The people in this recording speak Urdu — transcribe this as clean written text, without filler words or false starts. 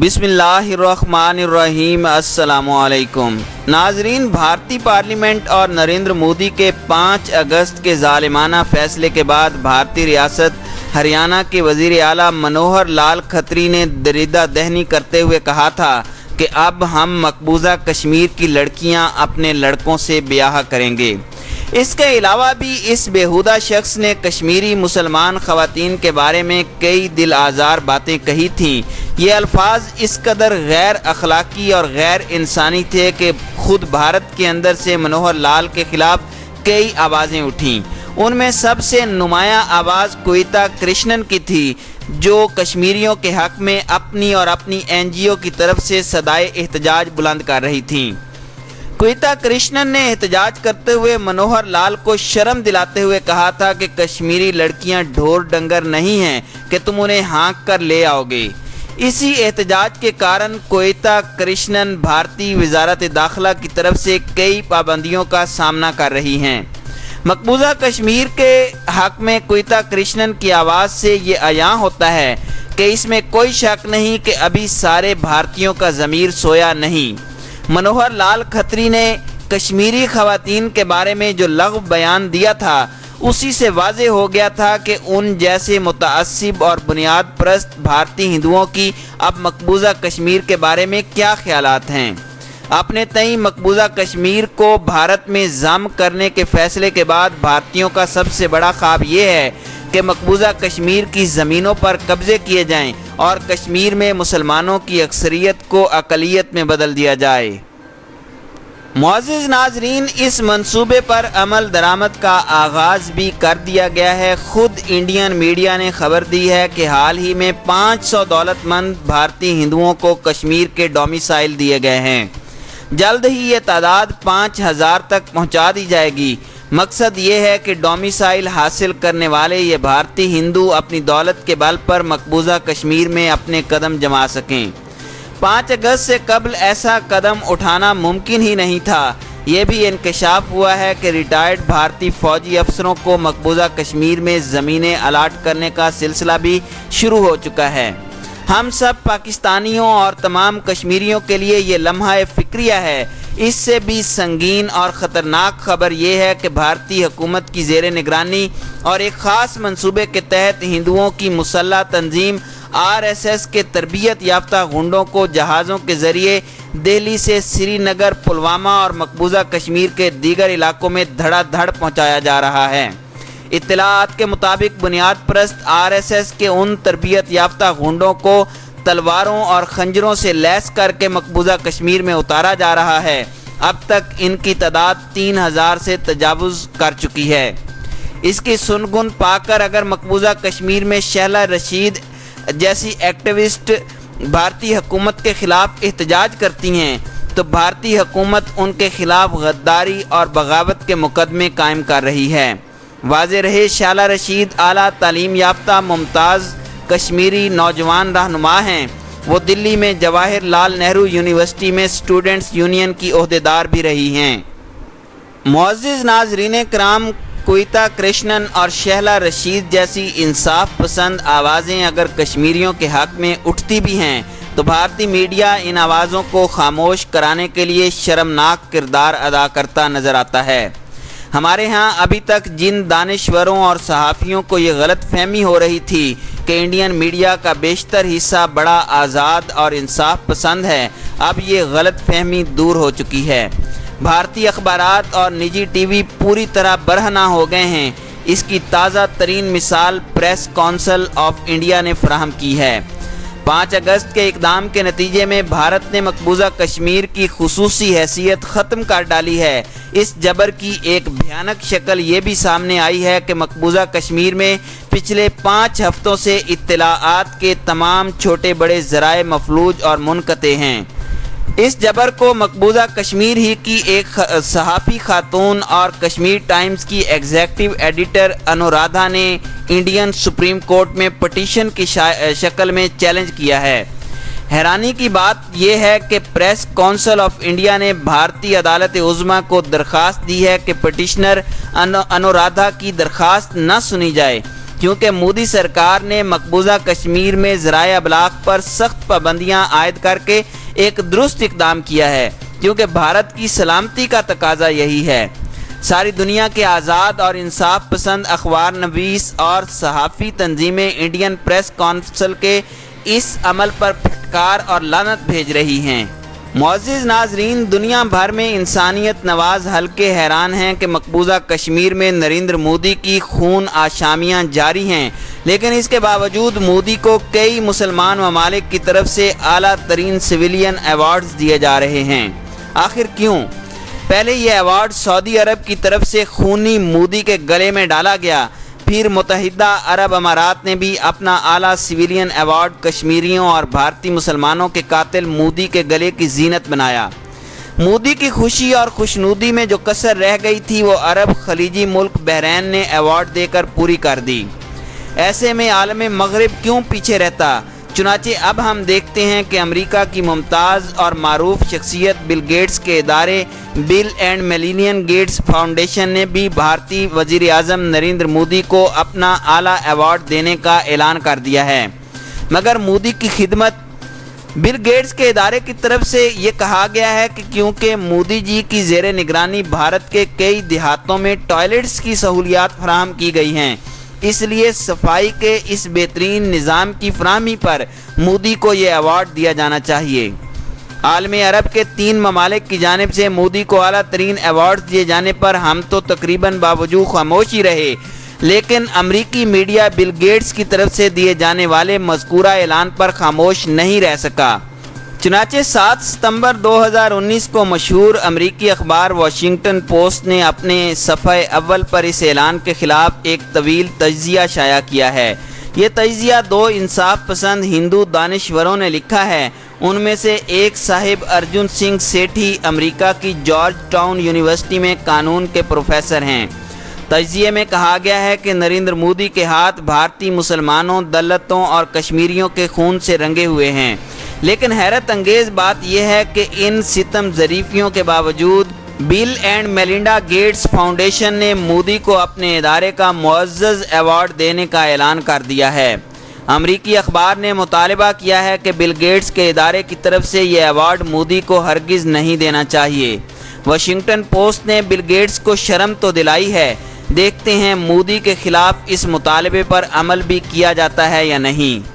بسم اللہ الرحمن الرحیم۔ السلام علیکم ناظرین، بھارتی پارلیمنٹ اور نریندر مودی کے 5 اگست کے ظالمانہ فیصلے کے بعد بھارتی ریاست ہریانہ کے وزیر اعلیٰ منوہر لال کھٹری نے دریدہ دہنی کرتے ہوئے کہا تھا کہ اب ہم مقبوضہ کشمیر کی لڑکیاں اپنے لڑکوں سے بیاہ کریں گے۔ اس کے علاوہ بھی اس بیہودہ شخص نے کشمیری مسلمان خواتین کے بارے میں کئی دل آزار باتیں کہی تھیں۔ یہ الفاظ اس قدر غیر اخلاقی اور غیر انسانی تھے کہ خود بھارت کے اندر سے منوہر لال کے خلاف کئی آوازیں اٹھیں۔ ان میں سب سے نمایاں آواز کویتا کرشنن کی تھی، جو کشمیریوں کے حق میں اپنی اور اپنی NGO کی طرف سے صدائے احتجاج بلند کر رہی تھیں۔ کویتا کرشنن نے احتجاج کرتے ہوئے منوہر لال کو شرم دلاتے ہوئے کہا تھا کہ کشمیری لڑکیاں ڈھور ڈنگر نہیں ہیں کہ تم انہیں ہانک کر لے آؤ گے۔ اسی احتجاج کے کارن کویتا کرشنن بھارتی وزارت داخلہ کی طرف سے کئی پابندیوں کا سامنا کر رہی ہیں۔ مقبوضہ کشمیر کے حق میں کویتا کرشنن کی آواز سے یہ عیاں ہوتا ہے کہ اس میں کوئی شک نہیں کہ ابھی سارے بھارتیوں کا ضمیر سویا نہیں۔ منوہر لال کھٹری نے کشمیری خواتین کے بارے میں جو لغو بیان دیا تھا، اسی سے واضح ہو گیا تھا کہ ان جیسے متعصب اور بنیاد پرست بھارتی ہندوؤں کی اب مقبوضہ کشمیر کے بارے میں کیا خیالات ہیں۔ اپنے تئیں مقبوضہ کشمیر کو بھارت میں ضم کرنے کے فیصلے کے بعد بھارتیوں کا سب سے بڑا خواب یہ ہے کہ مقبوضہ کشمیر کی زمینوں پر قبضے کیے جائیں اور کشمیر میں مسلمانوں کی اکثریت کو اقلیت میں بدل دیا جائے۔ معزز ناظرین، اس منصوبے پر عمل درآمد کا آغاز بھی کر دیا گیا ہے۔ خود انڈین میڈیا نے خبر دی ہے کہ حال ہی میں 500 دولت مند بھارتی ہندوؤں کو کشمیر کے ڈومیسائل دیے گئے ہیں۔ جلد ہی یہ تعداد 5000 تک پہنچا دی جائے گی۔ مقصد یہ ہے کہ ڈومیسائل حاصل کرنے والے یہ بھارتی ہندو اپنی دولت کے بل پر مقبوضہ کشمیر میں اپنے قدم جما سکیں۔ 5 اگست سے قبل ایسا قدم اٹھانا ممکن ہی نہیں تھا۔ یہ بھی انکشاف ہوا ہے کہ ریٹائرڈ بھارتی فوجی افسروں کو مقبوضہ کشمیر میں زمینیں الاٹ کرنے کا سلسلہ بھی شروع ہو چکا ہے۔ ہم سب پاکستانیوں اور تمام کشمیریوں کے لیے یہ لمحہ فکریہ ہے۔ اس سے بھی سنگین اور خطرناک خبر یہ ہے کہ بھارتی حکومت کی زیر نگرانی اور ایک خاص منصوبے کے تحت ہندوؤں کی مسلح تنظیم RSS کے تربیت یافتہ غنڈوں کو جہازوں کے ذریعے دہلی سے سری نگر، پلوامہ اور مقبوضہ کشمیر کے دیگر علاقوں میں دھڑا دھڑ پہنچایا جا رہا ہے۔ اطلاعات کے مطابق بنیاد پرست RSS کے ان تربیت یافتہ غنڈوں کو تلواروں اور خنجروں سے لیس کر کے مقبوضہ کشمیر میں اتارا جا رہا ہے۔ اب تک ان کی تعداد 3000 سے تجاوز کر چکی ہے۔ اس کی سنگن پا کر اگر مقبوضہ کشمیر میں شہلا رشید جیسی ایکٹیوسٹ بھارتی حکومت کے خلاف احتجاج کرتی ہیں تو بھارتی حکومت ان کے خلاف غداری اور بغاوت کے مقدمے قائم کر رہی ہے۔ واضح رہے، شہلا رشید اعلیٰ تعلیم یافتہ ممتاز کشمیری نوجوان رہنما ہیں۔ وہ دلی میں جواہر لال نہرو یونیورسٹی میں اسٹوڈنٹس یونین کی عہدیدار بھی رہی ہیں۔ معزز ناظرین کرام، کویتا کرشنن اور شہلا رشید جیسی انصاف پسند آوازیں اگر کشمیریوں کے حق میں اٹھتی بھی ہیں تو بھارتی میڈیا ان آوازوں کو خاموش کرانے کے لیے شرمناک کردار ادا کرتا نظر آتا ہے۔ ہمارے ہاں ابھی تک جن دانشوروں اور صحافیوں کو یہ غلط فہمی ہو رہی تھی کہ انڈین میڈیا کا بیشتر حصہ بڑا آزاد اور انصاف پسند ہے، اب یہ غلط فہمی دور ہو چکی ہے۔ بھارتی اخبارات اور نجی ٹی وی پوری طرح برہنہ ہو گئے ہیں۔ اس کی تازہ ترین مثال پریس کونسل آف انڈیا نے فراہم کی ہے۔ 5 اگست کے اقدام کے نتیجے میں بھارت نے مقبوضہ کشمیر کی خصوصی حیثیت ختم کر ڈالی ہے۔ اس جبر کی ایک بھیانک شکل یہ بھی سامنے آئی ہے کہ مقبوضہ کشمیر میں پچھلے 5 ہفتوں سے اطلاعات کے تمام چھوٹے بڑے ذرائع مفلوج اور منقطع ہیں۔ اس جبر کو مقبوضہ کشمیر ہی کی ایک صحافی خاتون اور کشمیر ٹائمز کی ایگزیکٹو ایڈیٹر انورادھا نے انڈین سپریم کورٹ میں پٹیشن کی شکل میں چیلنج کیا ہے۔ حیرانی کی بات یہ ہے کہ پریس کونسل آف انڈیا نے بھارتی عدالت عظمیٰ کو درخواست دی ہے کہ پٹیشنر انورادھا کی درخواست نہ سنی جائے۔ کیونکہ مودی سرکار نے مقبوضہ کشمیر میں ذرائع ابلاغ پر سخت پابندیاں عائد کر کے ایک درست اقدام کیا ہے، کیونکہ بھارت کی سلامتی کا تقاضا یہی ہے۔ ساری دنیا کے آزاد اور انصاف پسند اخبار نویس اور صحافی تنظیمیں انڈین پریس کونسل کے اس عمل پر پھٹکار اور لعنت بھیج رہی ہیں۔ معزز ناظرین، دنیا بھر میں انسانیت نواز حلقے حیران ہیں کہ مقبوضہ کشمیر میں نریندر مودی کی خون آشامیاں جاری ہیں، لیکن اس کے باوجود مودی کو کئی مسلمان ممالک کی طرف سے اعلیٰ ترین سویلین ایوارڈز دیے جا رہے ہیں۔ آخر کیوں؟ پہلے یہ ایوارڈ سعودی عرب کی طرف سے خونی مودی کے گلے میں ڈالا گیا، پھر متحدہ عرب امارات نے بھی اپنا اعلیٰ سویلین ایوارڈ کشمیریوں اور بھارتی مسلمانوں کے قاتل مودی کے گلے کی زینت بنایا۔ مودی کی خوشی اور خوشنودی میں جو کسر رہ گئی تھی وہ عرب خلیجی ملک بحرین نے ایوارڈ دے کر پوری کر دی۔ ایسے میں عالم مغرب کیوں پیچھے رہتا؟ چنانچہ اب ہم دیکھتے ہیں کہ امریکہ کی ممتاز اور معروف شخصیت بل گیٹس کے ادارے بل اینڈ میلینیا گیٹس فاؤنڈیشن نے بھی بھارتی وزیر اعظم نریندر مودی کو اپنا اعلیٰ ایوارڈ دینے کا اعلان کر دیا ہے۔ مگر مودی کی خدمت بل گیٹس کے ادارے کی طرف سے یہ کہا گیا ہے کہ کیونکہ مودی جی کی زیر نگرانی بھارت کے کئی دیہاتوں میں ٹوائلٹس کی سہولیات فراہم کی گئی ہیں، اس لیے صفائی کے اس بہترین نظام کی فراہمی پر مودی کو یہ ایوارڈ دیا جانا چاہیے۔ عالم عرب کے 3 ممالک کی جانب سے مودی کو اعلیٰ ترین ایوارڈ دیے جانے پر ہم تو تقریباً باوجود خاموش ہی رہے، لیکن امریکی میڈیا بل گیٹس کی طرف سے دیے جانے والے مذکورہ اعلان پر خاموش نہیں رہ سکا۔ چنانچہ 7 ستمبر 2019 کو مشہور امریکی اخبار واشنگٹن پوسٹ نے اپنے صفحہ اول پر اس اعلان کے خلاف ایک طویل تجزیہ شائع کیا ہے۔ یہ تجزیہ 2 انصاف پسند ہندو دانشوروں نے لکھا ہے۔ ان میں سے ایک صاحب ارجن سنگھ سیٹھی امریکہ کی جارج ٹاؤن یونیورسٹی میں قانون کے پروفیسر ہیں۔ تجزیے میں کہا گیا ہے کہ نریندر مودی کے ہاتھ بھارتی مسلمانوں، دلتوں اور کشمیریوں کے خون سے رنگے ہوئے ہیں، لیکن حیرت انگیز بات یہ ہے کہ ان ستم ظریفیوں کے باوجود بل اینڈ میلنڈا گیٹس فاؤنڈیشن نے مودی کو اپنے ادارے کا معزز ایوارڈ دینے کا اعلان کر دیا ہے۔ امریکی اخبار نے مطالبہ کیا ہے کہ بل گیٹس کے ادارے کی طرف سے یہ ایوارڈ مودی کو ہرگز نہیں دینا چاہیے۔ واشنگٹن پوسٹ نے بل گیٹس کو شرم تو دلائی ہے، دیکھتے ہیں مودی کے خلاف اس مطالبے پر عمل بھی کیا جاتا ہے یا نہیں۔